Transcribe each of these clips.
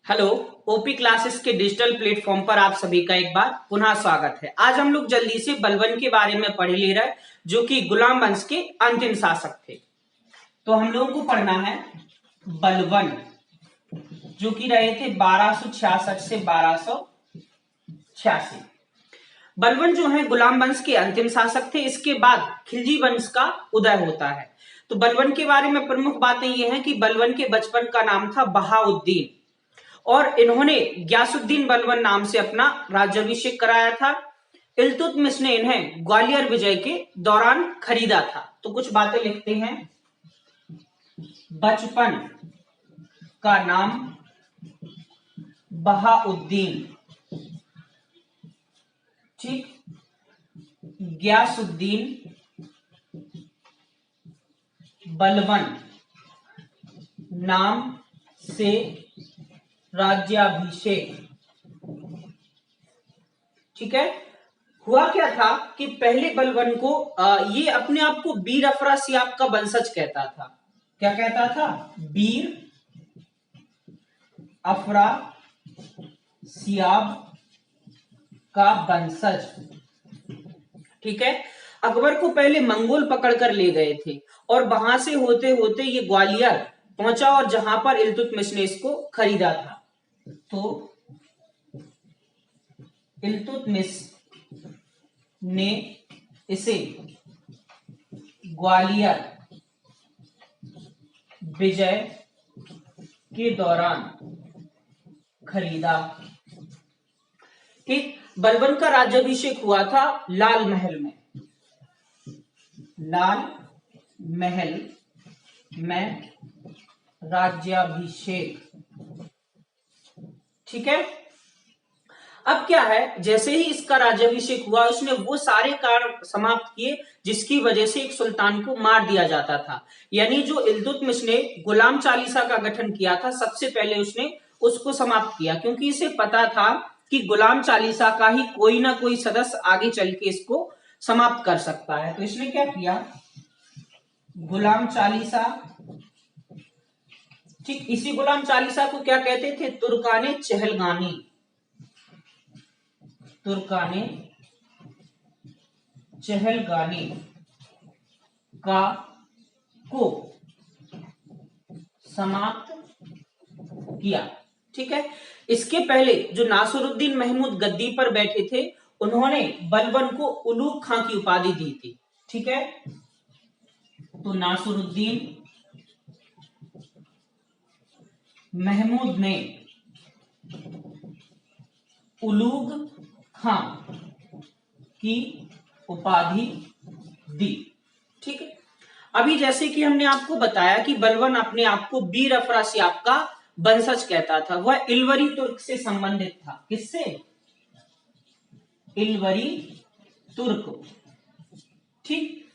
Hello. OP classes के digital platform पर आप सभी का एक बार पुनः स्वागत है। आज हम लोग जल्दी से बलबन के बारे में पढ़ ले रहे हैं, जो कि गुलाम वंश के अंतिम शासक थे। तो हम लोगों को पढ़ना है बलबन, जो कि रहे थे 1266 से 1286। बलबन जो है गुलाम वंश के अंतिम शासक थे। इसके बाद खिलजी वंश का उदय होता है। तो बलबन के बारे में प्रमुख बातें ये हैं कि बलबन के बचपन का नाम था बहाउद्दीन और इन्होंने ग्यासुद्दीन बलबन नाम से अपना राज्याभिषेक कराया था। इल्तुतमिश ने इन्हें ग्वालियर विजय के दौरान खरीदा था। तो कुछ बातें लिखते हैं। बचपन का नाम बहाउद्दीन, ठीक। ग्यासुद्दीन बलबन नाम से राज्याभिषेक, ठीक है। हुआ क्या था कि पहले बलबन को ये अपने आप को बीर अफरासियाब का वंशज कहता था। क्या कहता था? बीर अफरासियाब का वंशज, ठीक है। अकबर को पहले मंगोल पकड़कर ले गए थे और वहां से होते होते ये ग्वालियर पहुंचा और जहां पर इल्तुतमिश ने इसको खरीदा था। तो इल्तुतमिश ने इसे ग्वालियर विजय के दौरान खरीदा। ठीक। बलबन का राज्याभिषेक हुआ था लाल महल में। लाल महल में राज्याभिषेक, ठीक है। अब क्या है, जैसे ही इसका राज्याभिषेक हुआ उसने वो सारे कारण समाप्त किए जिसकी वजह से एक सुल्तान को मार दिया जाता था। यानी जो इल्तुतमिश ने गुलाम चालीसा का गठन किया था, सबसे पहले उसने उसको समाप्त किया, क्योंकि इसे पता था कि गुलाम चालीसा का ही कोई ना कोई सदस्य आगे चल के इसको समाप्त कर सकता है। तो इसने क्या किया? गुलाम चालीसा, ठीक। इसी गुलाम चालीसा को क्या कहते थे? तुर्काने चहलगानी। तुर्काने चहलगानी का को समाप्त किया, ठीक है। इसके पहले जो नासिरुद्दीन महमूद गद्दी पर बैठे थे, उन्होंने बलबन को उलूग खां की उपाधि दी थी, ठीक है। तो नासिरुद्दीन महमूद ने उलूग खां की उपाधि दी, ठीक है। अभी जैसे कि हमने आपको बताया कि बलबन अपने आप को बीर अफरासियाब का वंशज कहता था। वह इलवरी तुर्क से संबंधित था। किससे? इलवरी तुर्क, ठीक।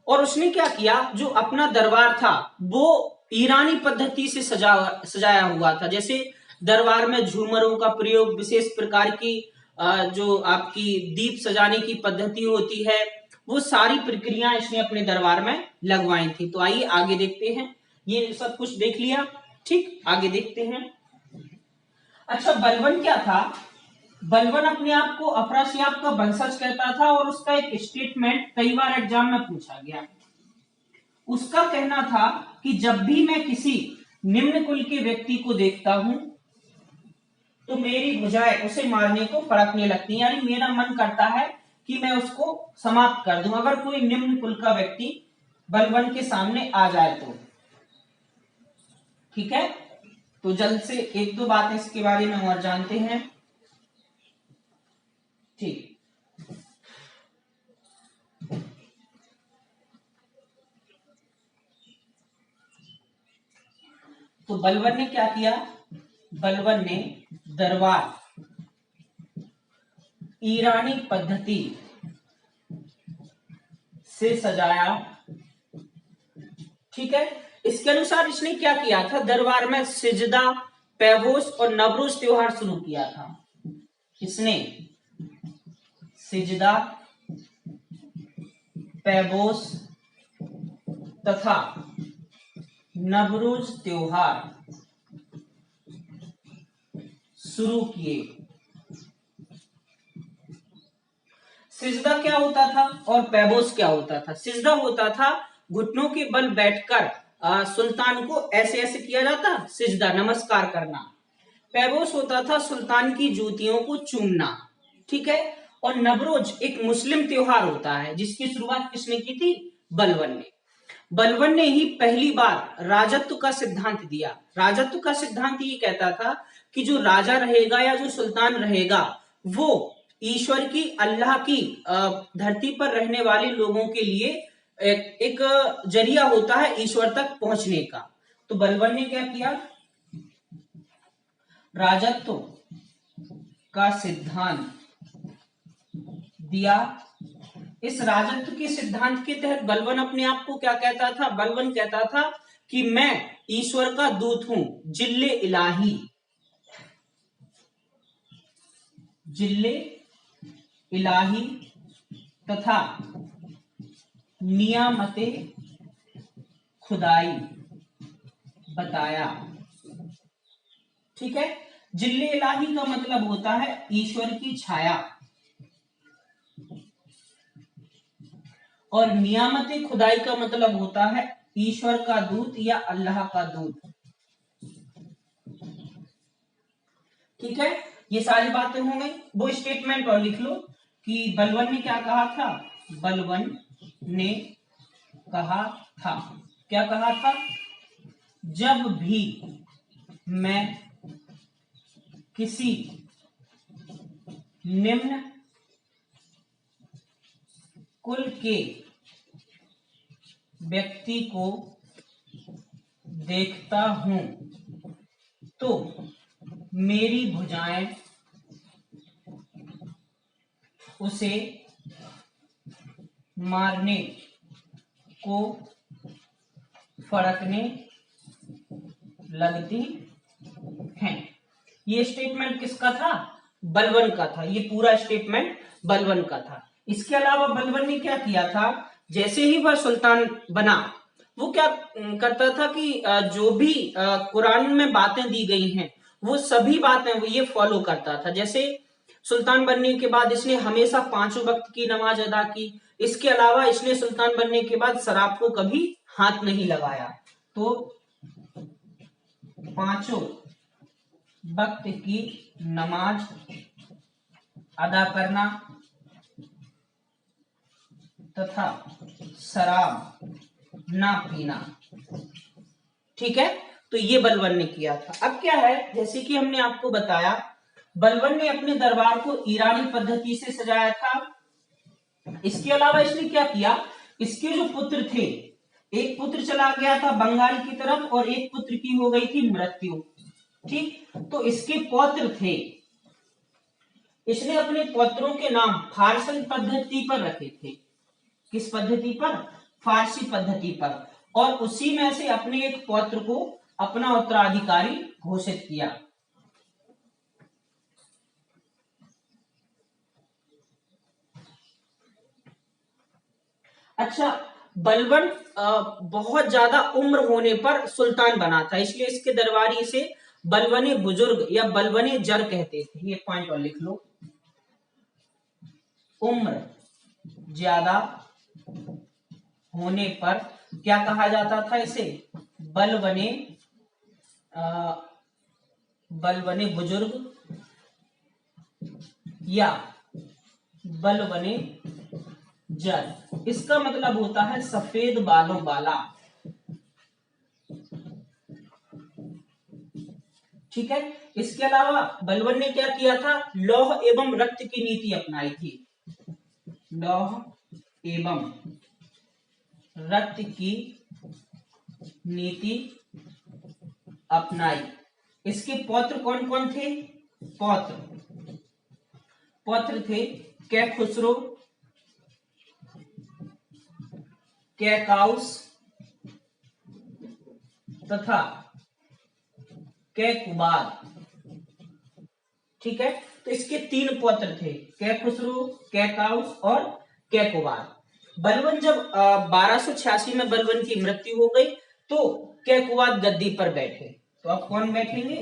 और उसने क्या किया, जो अपना दरबार था वो ईरानी पद्धति से सजाया हुआ था। जैसे दरबार में झूमरों का प्रयोग, विशेष प्रकार की जो आपकी दीप सजाने की पद्धति होती है, वो सारी प्रक्रिया इसने अपने दरबार में लगवाई थी। तो आइए आगे देखते हैं। ये सब कुछ देख लिया, ठीक। आगे देखते हैं। अच्छा, बलबन क्या था? बलबन अपने आप को अफरासियाब का वंशज कहता था और उसका एक स्टेटमेंट कई बार एग्जाम में पूछा गया। उसका कहना था कि जब भी मैं किसी निम्न कुल के व्यक्ति को देखता हूं तो मेरी भुजाएं उसे मारने को फड़कने लगती हैं। यानी मेरा मन करता है कि मैं उसको समाप्त कर दूं, अगर कोई निम्न कुल का व्यक्ति बलबन के सामने आ जाए तो, ठीक है। तो जल्द से एक दो बातें इसके बारे में और जानते हैं, ठीक। तो बलबन ने क्या किया? बलबन ने दरबार ईरानी पद्धति से सजाया, ठीक है। इसके अनुसार इसने क्या किया था? दरबार में सिजदा, पैगोस और नवरोज त्योहार शुरू किया था। इसने सिजदा, पैगोस तथा नवरोज त्योहार शुरू किए। सिजदा क्या होता था और पैबोस क्या होता था? सिजदा होता था घुटनों के बल बैठकर सुल्तान को ऐसे ऐसे किया जाता, सिजदा नमस्कार करना। पैबोस होता था सुल्तान की जूतियों को चूमना, ठीक है। और नवरोज एक मुस्लिम त्योहार होता है जिसकी शुरुआत किसने की थी? बलबन ने। बलबन ने ही पहली बार राजत्व का सिद्धांत दिया। राजत्व का सिद्धांत ये कहता था कि जो राजा रहेगा या जो सुल्तान रहेगा वो ईश्वर की, अल्लाह की धरती पर रहने वाले लोगों के लिए एक जरिया होता है ईश्वर तक पहुंचने का। तो बलबन ने क्या किया? राजत्व का सिद्धांत दिया। इस राजत्व के सिद्धांत के तहत बलबन अपने आप को क्या कहता था? बलबन कहता था कि मैं ईश्वर का दूत हूं, जिल्ले इलाही, जिल्ले इलाही तथा नियामते खुदाई बताया, ठीक है। जिल्ले इलाही का मतलब होता है ईश्वर की छाया, और नियामते खुदाई का मतलब होता है ईश्वर का दूत या अल्लाह का दूत, ठीक है। ये सारी बातें हो गई। वो स्टेटमेंट और लिख लो कि बलबन ने क्या कहा था? बलबन ने कहा था, क्या कहा था? जब भी मैं किसी निम्न कुल के व्यक्ति को देखता हूं तो मेरी भुजाएं उसे मारने को फड़कने लगती हैं। ये स्टेटमेंट किसका था? बलबन का था। ये पूरा स्टेटमेंट बलबन का था। इसके अलावा बलबन ने क्या किया था? जैसे ही वह सुल्तान बना, वो क्या करता था कि जो भी कुरान में बातें दी गई हैं वो सभी बातें वो ये फॉलो करता था। जैसे सुल्तान बनने के बाद इसने हमेशा 5 वक्त की नमाज अदा की। इसके अलावा इसने सुल्तान बनने के बाद शराब को कभी हाथ नहीं लगाया। तो 5 वक्त की नमाज अदा करना तथा शराब ना पीना, ठीक है। तो ये बलबन ने किया था। अब क्या है, जैसे कि हमने आपको बताया, बलबन ने अपने दरबार को ईरानी पद्धति से सजाया था। इसके अलावा इसने क्या किया? इसके जो पुत्र थे, एक पुत्र चला गया था बंगाल की तरफ और एक पुत्र की हो गई थी मृत्यु, ठीक। तो इसके पौत्र थे, इसने अपने पौत्रों के नाम फारसी पद्धति पर रखे थे। किस पद्धति पर? फारसी पद्धति पर। और उसी में से अपने एक पौत्र को अपना उत्तराधिकारी घोषित किया। अच्छा, बलबन बहुत ज्यादा उम्र होने पर सुल्तान बना था, इसलिए इसके दरबारी से बलबने बुजुर्ग या बलबने जर कहते थे। ये पॉइंट और लिख लो। उम्र ज्यादा होने पर क्या कहा जाता था इसे? बलबने बलबने बुजुर्ग या बलबने जर। इसका मतलब होता है सफेद बालों वाला, ठीक है। इसके अलावा बलबन ने क्या किया था? लौह एवं रक्त की नीति अपनाई थी। लौह एवं रक्त की नीति अपनाई। इसके पौत्र कौन कौन थे? पौत्र थे कैखुसरो, कैकाउस तथा कैकुबाद, ठीक है। तो इसके 3 पौत्र थे, कैखुसरो, कैकाउस और कैकुबाद। बलबन जब 1286 में बलबन की मृत्यु हो गई तो कैकुबाद गद्दी पर बैठे। तो अब कौन बैठेंगे?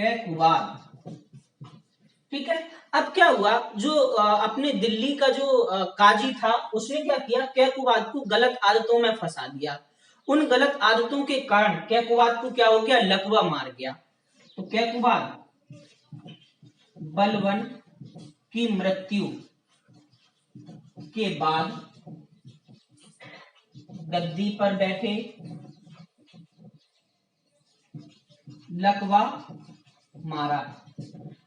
कैकवाद। ठीक है, अब क्या हुआ, जो अपने दिल्ली का जो काजी था उसने क्या किया, कैकवाद को गलत आदतों में फंसा दिया। उन गलत आदतों के कारण कैकवाद को क्या हो गया, लकवा मार गया। तो कैकवाद बलवन की मृत्यु के बाद गद्दी पर बैठे, लकवा मारा।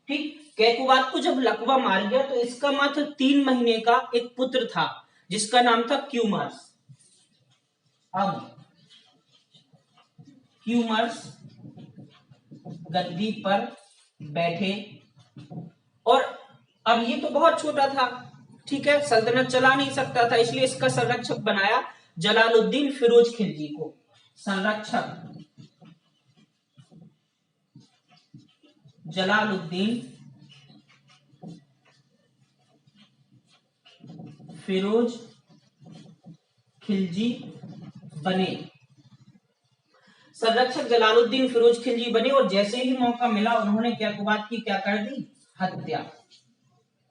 ठीक, कैकवाद को जब लकवा मार गया तो इसका मात्र 3 महीने का एक पुत्र था जिसका नाम था क्यूमर्स। अब क्यूमर्स गद्दी पर बैठे और अब ये तो बहुत छोटा था, ठीक है, सल्तनत चला नहीं सकता था, इसलिए इसका संरक्षक बनाया जलालुद्दीन फिरोज खिलजी को। संरक्षक जलालुद्दीन फिरोज खिलजी बने। संरक्षक जलालुद्दीन फिरोज खिलजी बने और जैसे ही मौका मिला उन्होंने कैकवाद की क्या कर दी, हत्या।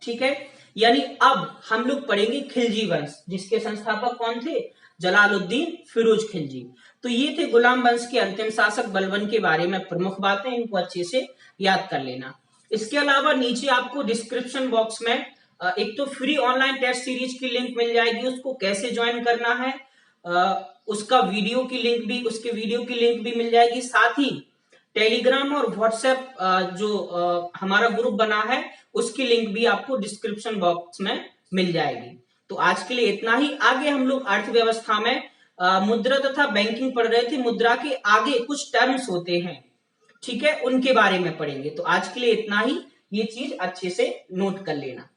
ठीक है, यानी अब हम लोग पढ़ेंगे खिलजी वंश, जिसके संस्थापक कौन थे, जलालुद्दीन फिरोज खिलजी। तो ये थे गुलाम वंश के अंतिम शासक बलबन के बारे में प्रमुख बातें, इनको अच्छे से याद कर लेना। इसके अलावा नीचे आपको डिस्क्रिप्शन बॉक्स में एक तो फ्री ऑनलाइन टेस्ट सीरीज की लिंक मिल जाएगी, उसको कैसे ज्वाइन करना है उसका वीडियो की लिंक भी, उसके वीडियो की लिंक भी मिल जाएगी। साथ ही टेलीग्राम और व्हाट्सएप जो हमारा ग्रुप बना है उसकी लिंक भी आपको डिस्क्रिप्शन बॉक्स में मिल जाएगी। तो आज के लिए इतना ही। आगे हम लोग अर्थव्यवस्था में मुद्रा तथा बैंकिंग पढ़ रहे थे, मुद्रा के आगे कुछ टर्म्स होते हैं, ठीक है, उनके बारे में पढ़ेंगे। तो आज के लिए इतना ही, ये चीज अच्छे से नोट कर लेना।